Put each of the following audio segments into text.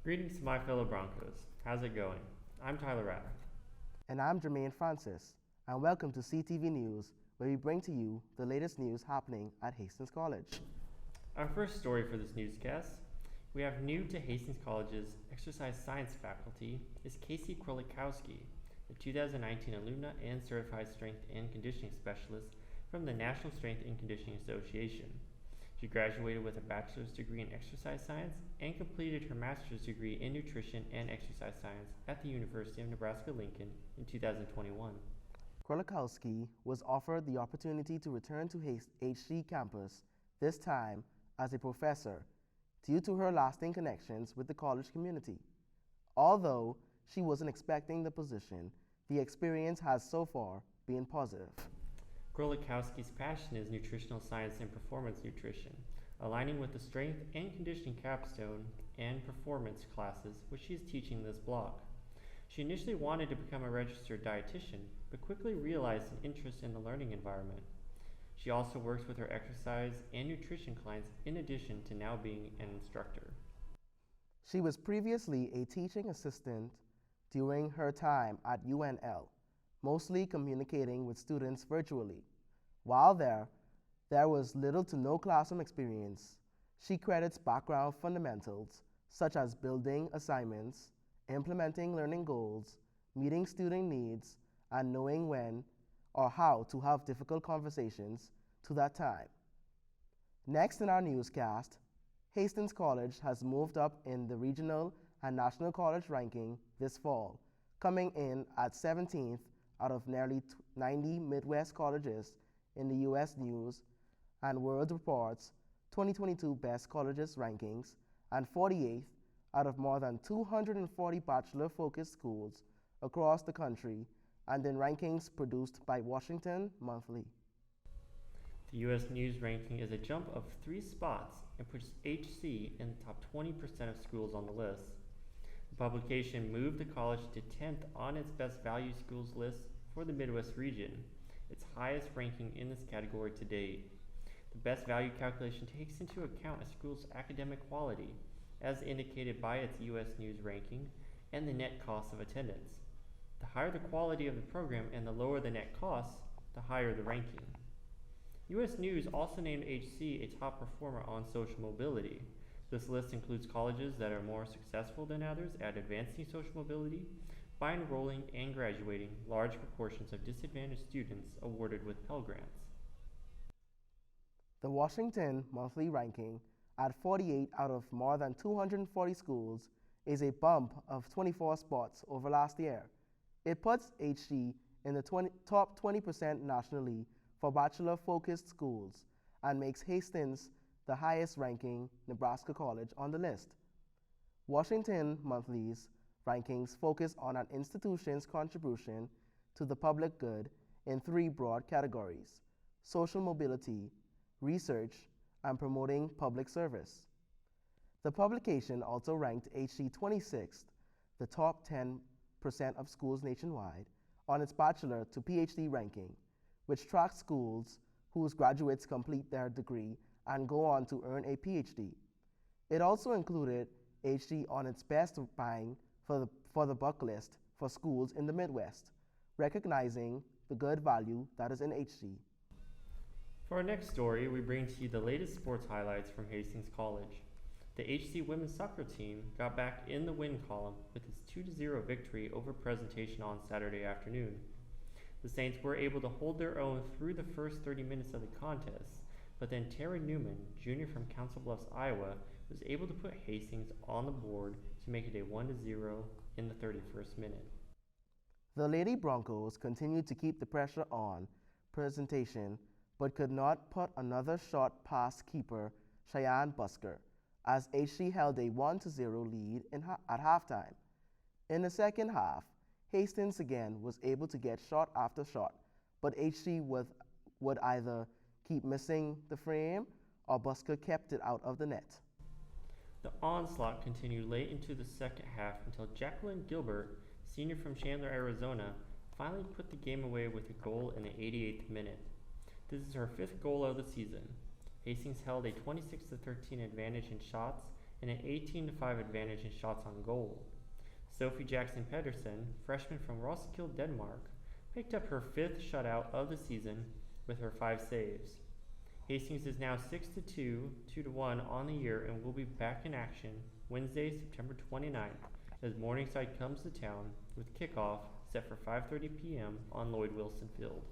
Greetings to my fellow Broncos. How's it going? I'm Tyler Rath. And I'm Jermaine Francis, and welcome to CTV News, where we bring to you the latest news happening at Hastings College. Our first story for this newscast, we have new to Hastings College's exercise science faculty is Casey Krolikowski, a 2019 alumna and certified strength and conditioning specialist from the National Strength and Conditioning Association. She graduated with a bachelor's degree in exercise science and completed her master's degree in nutrition and exercise science at the University of Nebraska-Lincoln in 2021. Krolikowski was offered the opportunity to return to HC campus, this time as a professor, due to her lasting connections with the college community. Although she wasn't expecting the position, the experience has so far been positive. Krolikowski's passion is nutritional science and performance nutrition, aligning with the strength and conditioning capstone and performance classes which she is teaching this block. She initially wanted to become a registered dietitian, but quickly realized an interest in the learning environment. She also works with her exercise and nutrition clients in addition to now being an instructor. She was previously a teaching assistant during her time at UNL, mostly communicating with students virtually. While there was little to no classroom experience. She credits background fundamentals such as building assignments, implementing learning goals, meeting student needs, and knowing when or how to have difficult conversations to that time. Next in our newscast, Hastings College has moved up in the regional and national college ranking this fall, coming in at 17th out of nearly 90 Midwest colleges in the U.S. News and World Report's 2022 Best Colleges rankings, and 48th out of more than 240 bachelor-focused schools across the country, and in rankings produced by Washington Monthly. The U.S. News ranking is a jump of 3 spots and puts HC in the top 20% of schools on the list. The publication moved the college to 10th on its Best Value Schools list for the Midwest region, its highest ranking in this category to date. The Best Value calculation takes into account a school's academic quality, as indicated by its U.S. News ranking, and the net cost of attendance. The higher the quality of the program and the lower the net costs, the higher the ranking. U.S. News also named HC a top performer on social mobility. This list includes colleges that are more successful than others at advancing social mobility by enrolling and graduating large proportions of disadvantaged students awarded with Pell Grants. The Washington Monthly ranking at 48 out of more than 240 schools is a bump of 24 spots over last year. It puts HC in the top 20% nationally for bachelor-focused schools and makes Hastings the highest ranking Nebraska college on the list. Washington Monthly's rankings focus on an institution's contribution to the public good in 3 broad categories: social mobility, research, and promoting public service. The publication also ranked HC 26th, the top 10% of schools nationwide, on its bachelor to PhD ranking, which tracks schools whose graduates complete their degree and go on to earn a PhD. It also included HC on its best bang for the buck list for schools in the Midwest, recognizing the good value that is in HC. For our next story, we bring to you the latest sports highlights from Hastings College. The HC women's soccer team got back in the win column with its 2-0 victory over Presentation on Saturday afternoon. The Saints were able to hold their own through the first 30 minutes of the contest, but then Tara Newman, junior from Council Bluffs, Iowa, was able to put Hastings on the board to make it a 1-0 in the 31st minute. The Lady Broncos continued to keep the pressure on Presentation, but could not put another shot past keeper Cheyenne Busker, as HC held a 1-0 lead at halftime. In the second half, Hastings again was able to get shot after shot, but HC would either keep missing the frame or Busker kept it out of the net. The onslaught continued late into the second half until Jacqueline Gilbert, senior from Chandler, Arizona, finally put the game away with a goal in the 88th minute. This is her 5th goal of the season. Hastings held a 26-13 advantage in shots and an 18-5 advantage in shots on goal. Sophie Jackson Pedersen, freshman from Roskilde, Denmark, picked up her 5th shutout of the season with her 5 saves. Hastings is now 6-2, 2-1 on the year, and will be back in action Wednesday, September 29th, as Morningside comes to town with kickoff set for 5:30 p.m. on Lloyd Wilson Field.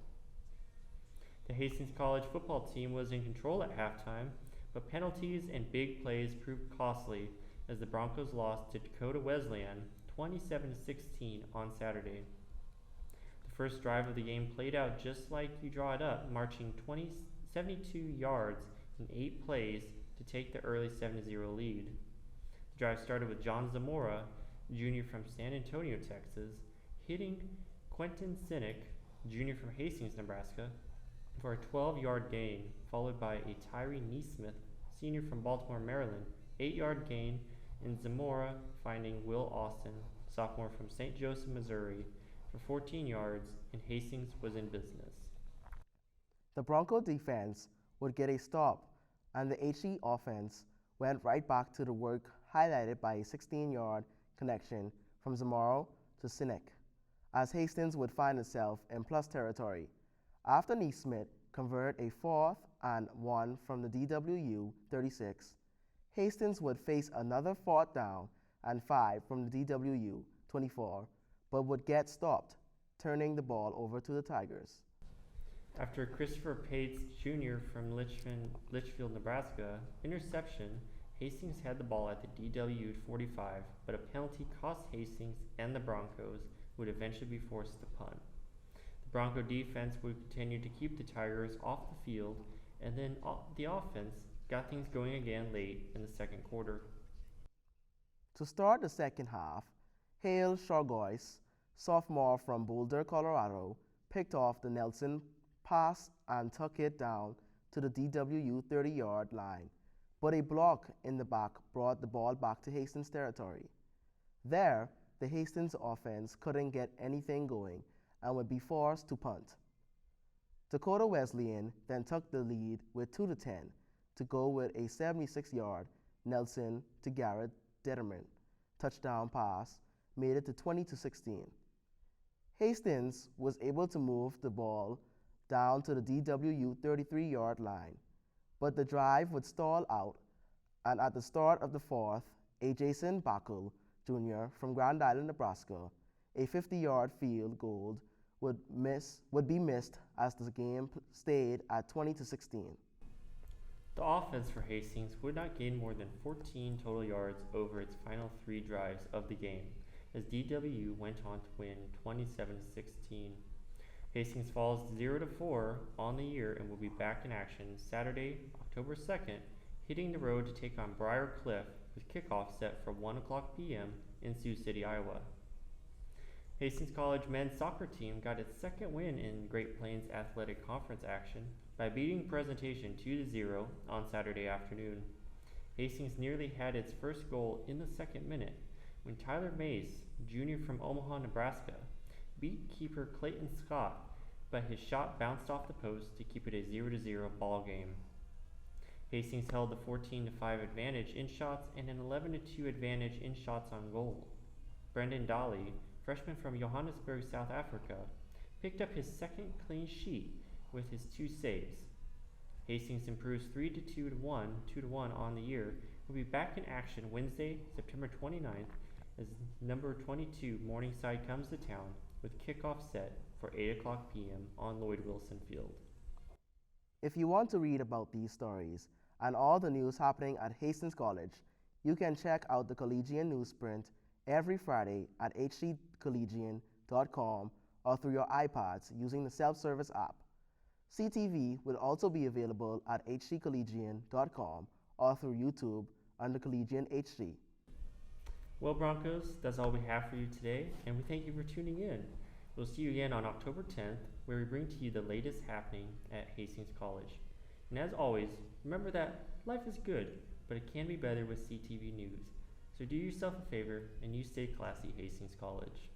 The Hastings College football team was in control at halftime, but penalties and big plays proved costly as the Broncos lost to Dakota Wesleyan 27-16 on Saturday. The first drive of the game played out just like you draw it up, marching 72 yards in 8 plays to take the early 7-0 lead. The drive started with John Zamora, Jr. from San Antonio, Texas, hitting Quentin Sinek, Jr. from Hastings, Nebraska, for a 12-yard gain, followed by a Tyree Neesmith, Sr. from Baltimore, Maryland, 8-yard gain, and Zamora finding Will Austin, sophomore from St. Joseph, Missouri, for 14 yards, and Hastings was in business. The Bronco defense would get a stop, and the HE offense went right back to the work, highlighted by a 16-yard connection from Zamora to Sinek, as Hastings would find itself in plus territory. After Neesmith converted a 4th and 1 from the DWU 36, Hastings would face another 4th down and 5 from the DWU 24, but would get stopped, turning the ball over to the Tigers. After Christopher Pates Jr. from Litchfield, Nebraska, interception, Hastings had the ball at the DWU 45, but a penalty cost Hastings and the Broncos would eventually be forced to punt. The Bronco defense would continue to keep the Tigers off the field, and then the offense got things going again late in the second quarter. To start the second half, Hale Shorgois, sophomore from Boulder, Colorado, picked off the Nelson pass and took it down to the DWU 30-yard line, but a block in the back brought the ball back to Hastings territory. There, the Hastings offense couldn't get anything going and would be forced to punt. Dakota Wesleyan then took the lead with 2-10 to go with a 76-yard Nelson to Garrett Detterman touchdown pass made it to 20-16. Hastings was able to move the ball down to the DWU 33-yard line, but the drive would stall out, and at the start of the 4th, a Jason Backel Jr. from Grand Island, Nebraska, a 50-yard field goal would be missed as the game stayed at 20-16. The offense for Hastings would not gain more than 14 total yards over its final 3 drives of the game, as DWU went on to win 27-16. Hastings falls 0-4 on the year and will be back in action Saturday, October 2nd, hitting the road to take on Briar Cliff with kickoff set for 1 o'clock p.m. in Sioux City, Iowa. Hastings College men's soccer team got its second win in Great Plains Athletic Conference action by beating Presentation 2-0 on Saturday afternoon. Hastings nearly had its first goal in the second minute when Tyler Mace, Jr. from Omaha, Nebraska, beat keeper Clayton Scott, but his shot bounced off the post to keep it a 0-0 ball game. Hastings held the 14-5 advantage in shots and an 11-2 advantage in shots on goal. Brendan Daly, freshman from Johannesburg, South Africa, picked up his second clean sheet with his 2 saves. Hastings improves 3-2 to 2-1 on the year, will be back in action Wednesday, September 29th, as number 22 Morningside comes to town with kickoff set for 8 o'clock p.m. on Lloyd Wilson Field. If you want to read about these stories and all the news happening at Hastings College, you can check out the Collegian Newsprint every Friday at hccollegian.com or through your iPads using the self-service app. CTV will also be available at hccollegian.com or through YouTube under Collegian HC. Well, Broncos, that's all we have for you today, and we thank you for tuning in. We'll see you again on October 10th, where we bring to you the latest happening at Hastings College. And as always, remember that life is good, but it can be better with CTV News. So do yourself a favor, and you stay classy, Hastings College.